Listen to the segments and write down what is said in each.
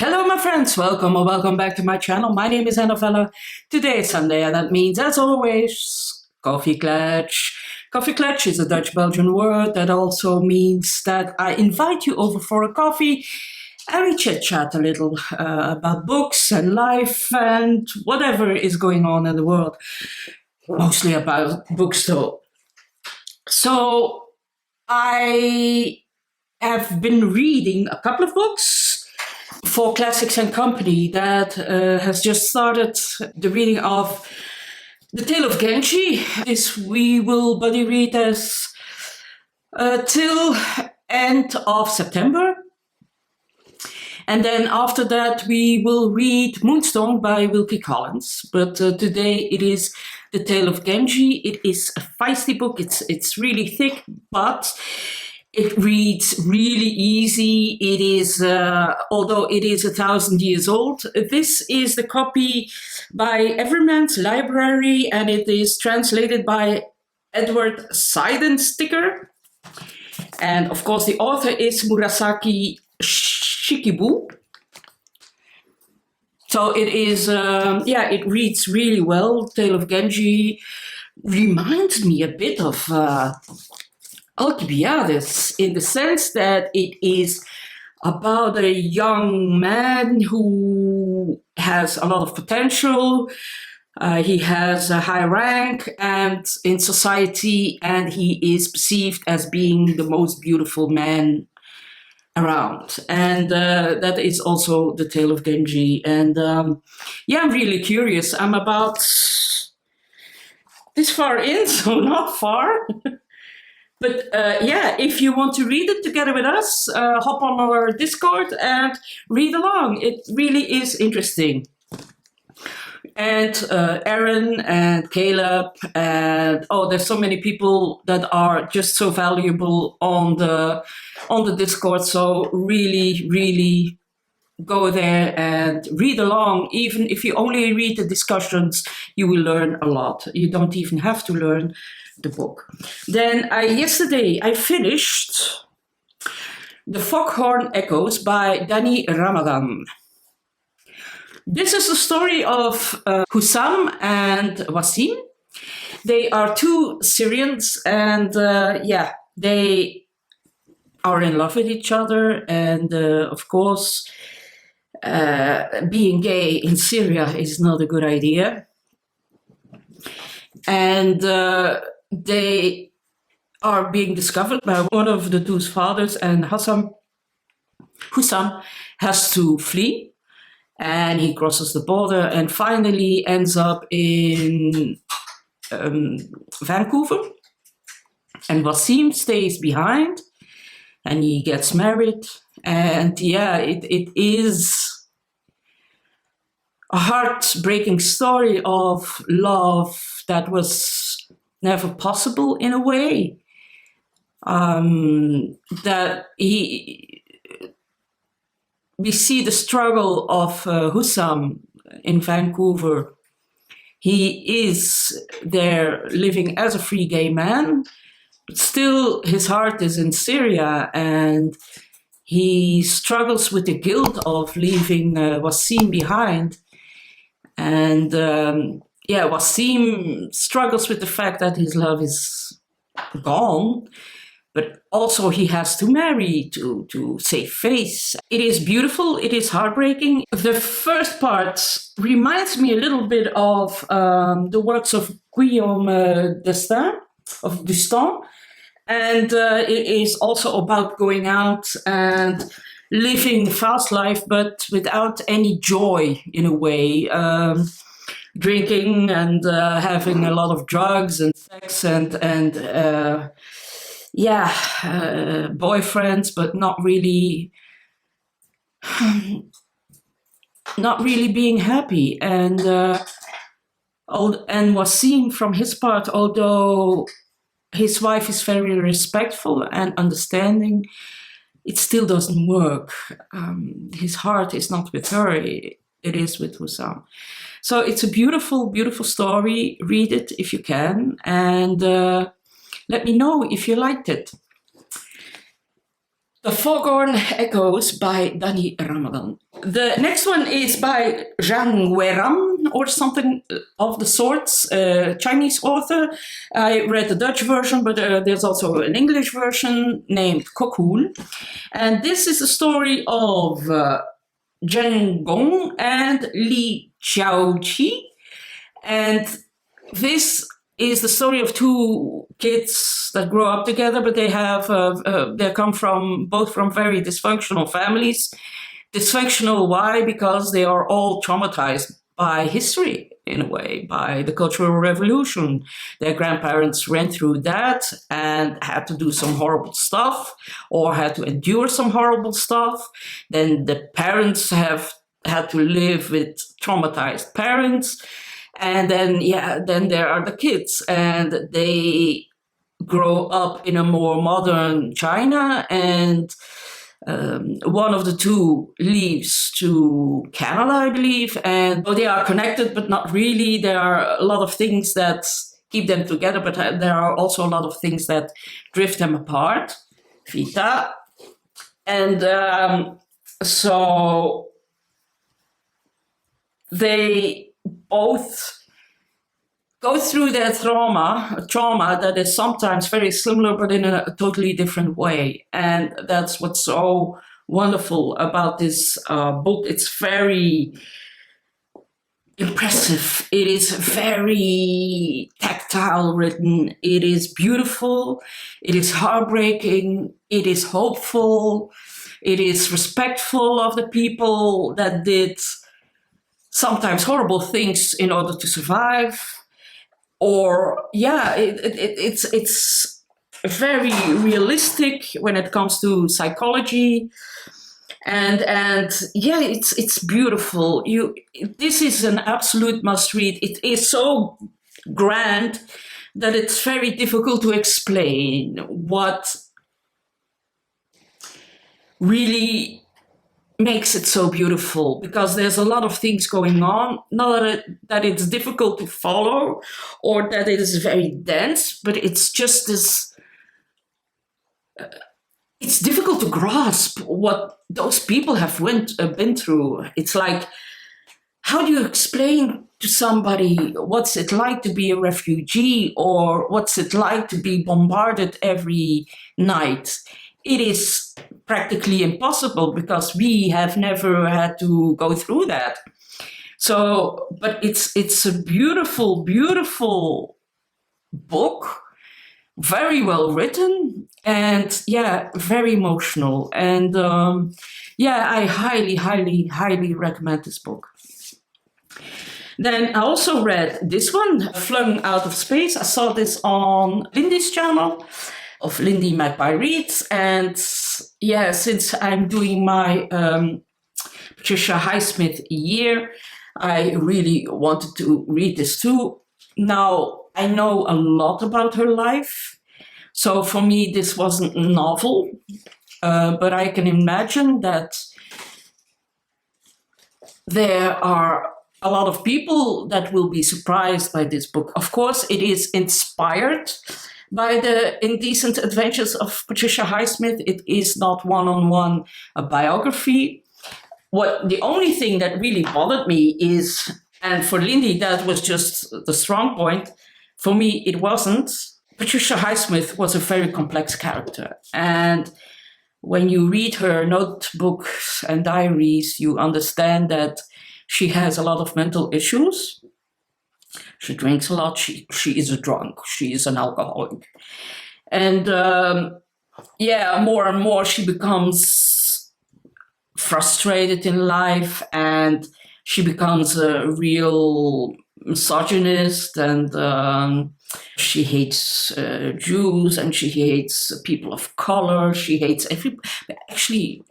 Hello my friends, welcome or welcome back to my channel. My name is Novella. Today is Sunday and that means, as always, coffee klatsch. Coffee klatsch is a Dutch-Belgian word that also means that I invite you over for a coffee and we chit-chat a little about books and life and whatever is going on in the world. Mostly about books though. So I have been reading a couple of books for Classics and Company that has just started the reading of The Tale of Genji. This we will buddy read as till end of September. And then after that we will read Moonstone by Wilkie Collins. But today it is The Tale of Genji. It is a feisty book. It's really thick, but it reads really easy. It is, although it is 1,000 years old, this is the copy by Everyman's Library and it is translated by Edward Seidensticker. And of course the author is Murasaki Shikibu. So it is, it reads really well. Tale of Genji reminds me a bit of Alcibiades, in the sense that it is about a young man who has a lot of potential. He has a high rank and in society, and he is perceived as being the most beautiful man around. And that is also the Tale of Genji. And I'm really curious. I'm about this far in, so not far. But if you want to read it together with us, hop on our Discord and read along. It really is interesting. And Aaron and Caleb and there's so many people that are just so valuable on the Discord. So really, really go there and read along. Even if you only read the discussions, you will learn a lot. You don't even have to learn the book. Then yesterday I finished The Foghorn Echoes by Danny Ramadan. This is the story of Hussam and Wasim. They are two Syrians and they are in love with each other, and of course being gay in Syria is not a good idea. And they are being discovered by one of the two's fathers, and Hussam has to flee, and he crosses the border and finally ends up in Vancouver. And Wasim stays behind, and he gets married. And it is a heartbreaking story of love that was never possible in a way. That we see the struggle of Hussam in Vancouver. He is there living as a free gay man, but still his heart is in Syria, and he struggles with the guilt of leaving Wasim behind. And Wasim struggles with the fact that his love is gone, but also he has to marry to save face. It is beautiful, it is heartbreaking. The first part reminds me a little bit of the works of Guillaume Destin, and it is also about going out and living the fast life, but without any joy in a way. Drinking and having a lot of drugs and sex and boyfriends, but not really being happy. And Wasim, from his part, although his wife is very respectful and understanding, it still doesn't work. His heart is not with her, it is with Hussam. So it's a beautiful, beautiful story. Read it if you can, and let me know if you liked it. The Foghorn Echoes by Danny Ramadan. the next one is by Zhang or something of the sorts, Chinese author. I read the Dutch version, but there's also an English version named Cocoon. And this is a story of Zhang Gong and Li Xiaoqi. And this is the story of two kids that grow up together, but they come from both from very dysfunctional families. Dysfunctional, why? Because they are all traumatized by history, in a way, by the Cultural Revolution. Their grandparents went through that and had to do some horrible stuff, or had to endure some horrible stuff. Then the parents have had to live with traumatized parents. And then there are the kids, and they grow up in a more modern China, and one of the two leaves to Canada, I believe, and they are connected, but not really. There are a lot of things that keep them together, but there are also a lot of things that drift them apart. Vita. And so they both go through their trauma that is sometimes very similar, but in a totally different way. And that's what's so wonderful about this book. It's very impressive. It is very tactile written. It is beautiful. It is heartbreaking. It is hopeful. It is respectful of the people that did sometimes horrible things in order to survive. Or it's very realistic when it comes to psychology, and it's beautiful. This is an absolute must read. It is so grand that it's very difficult to explain what really makes it so beautiful, because there's a lot of things going on. Not that it's difficult to follow or that it is very dense, but it's just this. It's difficult to grasp what those people have been through. It's like, how do you explain to somebody what's it like to be a refugee, or what's it like to be bombarded every night? It is practically impossible, because we have never had to go through that. So, but it's a beautiful, beautiful book, very well written, and very emotional. And I highly, highly, highly recommend this book. Then I also read this one, Flung Out of Space. I saw this on Lindy's channel, of Lindy Magpie Reads. And since I'm doing my Patricia Highsmith year, I really wanted to read this too. Now, I know a lot about her life, so for me this wasn't a novel, but I can imagine that there are a lot of people that will be surprised by this book. Of course, it is inspired by the indecent adventures of Patricia Highsmith. It is not one-on-one a biography. The only thing that really bothered me is, and for Lindy that was just the strong point, for me it wasn't. Patricia Highsmith was a very complex character, and when you read her notebooks and diaries, you understand that she has a lot of mental issues. She drinks a lot. She is a drunk. She is an alcoholic. And more and more she becomes frustrated in life, and she becomes a real misogynist, and she hates Jews, and she hates people of color. She hates actually,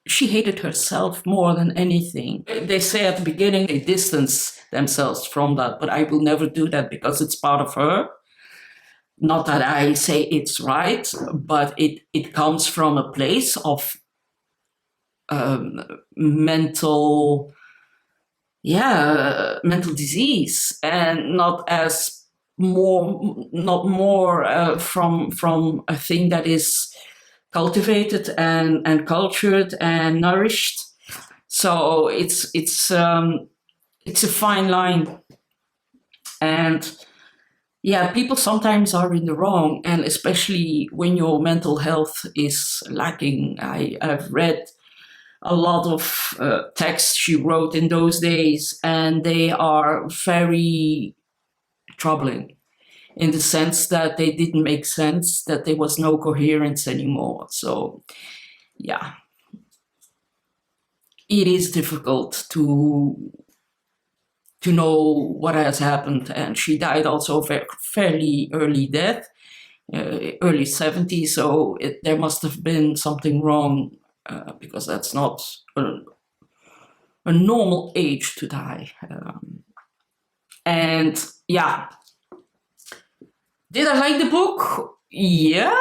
she hated herself more than anything. They say at the beginning they distance themselves from that, but I will never do that because it's part of her. Not that I say it's right, but it comes from a place of mental disease, and not more from a thing that is cultivated and cultured and nourished. So it's a fine line, and yeah, people sometimes are in the wrong, and especially when your mental health is lacking. I've read a lot of texts she wrote in those days, and they are very troubling in the sense that they didn't make sense, that there was no coherence anymore. So yeah, it is difficult to know what has happened. And she died also fairly early death, early 70s, so there must have been something wrong, because that's not a normal age to die. And yeah, did I like the book? Yeah,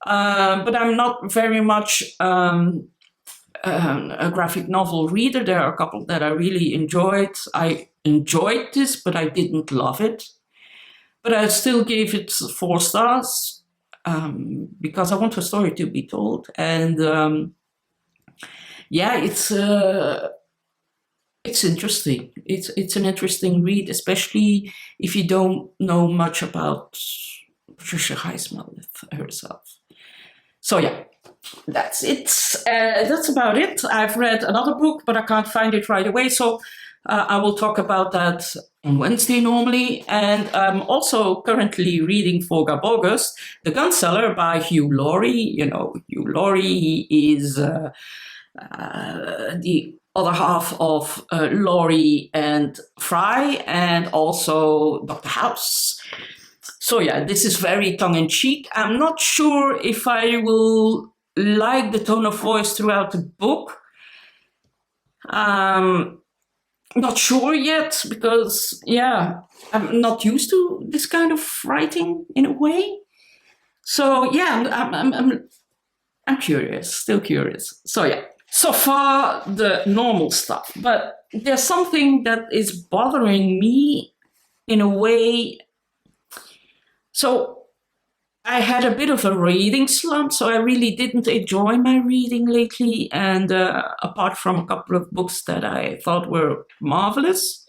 but I'm not very much a graphic novel reader. There are a couple that I really enjoyed. I enjoyed this, but I didn't love it. But I still gave it 4 stars, because I want a story to be told. And yeah, it's interesting. It's an interesting read, especially if you don't know much about Patricia Highsmith herself. So yeah, that's it. That's about it. I've read another book, but I can't find it right away. So I will talk about that on Wednesday normally. And I'm also currently reading for August, The Gunseller by Hugh Laurie. You know, Hugh Laurie, he is the other half of Laurie and Fry, and also Dr. House. So yeah, this is very tongue-in-cheek. I'm not sure if I will like the tone of voice throughout the book. Not sure yet, because yeah, I'm not used to this kind of writing in a way. So yeah, I'm curious, still curious. So yeah, so far the normal stuff, but there's something that is bothering me in a way. So I had a bit of a reading slump, so I really didn't enjoy my reading lately. And apart from a couple of books that I thought were marvelous,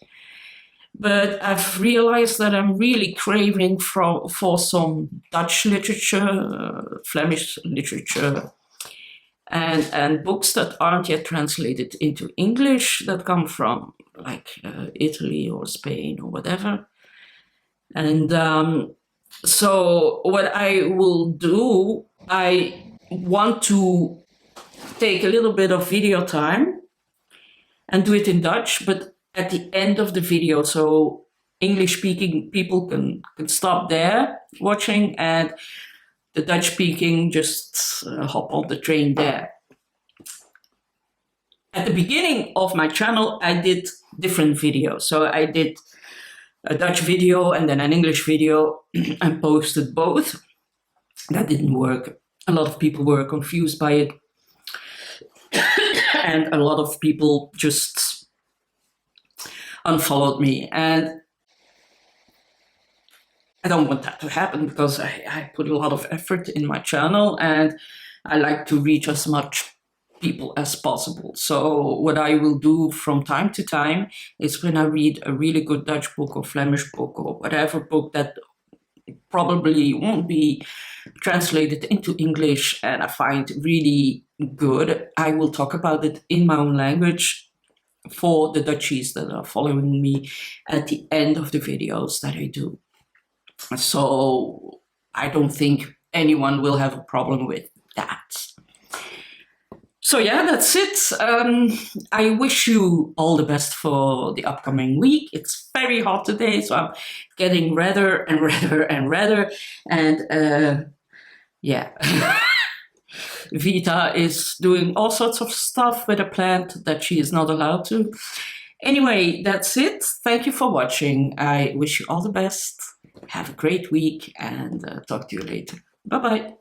but I've realized that I'm really craving for some Dutch literature, Flemish literature, and books that aren't yet translated into English, that come from like Italy or Spain or whatever. And so what I will do, I want to take a little bit of video time and do it in Dutch, but at the end of the video, so English-speaking people can stop there watching, and the Dutch-speaking just hop on the train there. At the beginning of my channel, I did different videos. So I did a Dutch video and then an English video and posted both. That didn't work. A lot of people were confused by it. And a lot of people just unfollowed me. And I don't want that to happen, because I put a lot of effort in my channel and I like to reach as much people as possible. So what I will do from time to time is, when I read a really good Dutch book or Flemish book or whatever book that probably won't be translated into English and I find really good, I will talk about it in my own language for the Dutchies that are following me at the end of the videos that I do. So I don't think anyone will have a problem with that. So yeah, that's it. I wish you all the best for the upcoming week. It's very hot today, so I'm getting redder and redder and redder. And yeah, Vita is doing all sorts of stuff with a plant that she is not allowed to. Anyway, that's it. Thank you for watching. I wish you all the best. Have a great week, and talk to you later. Bye-bye.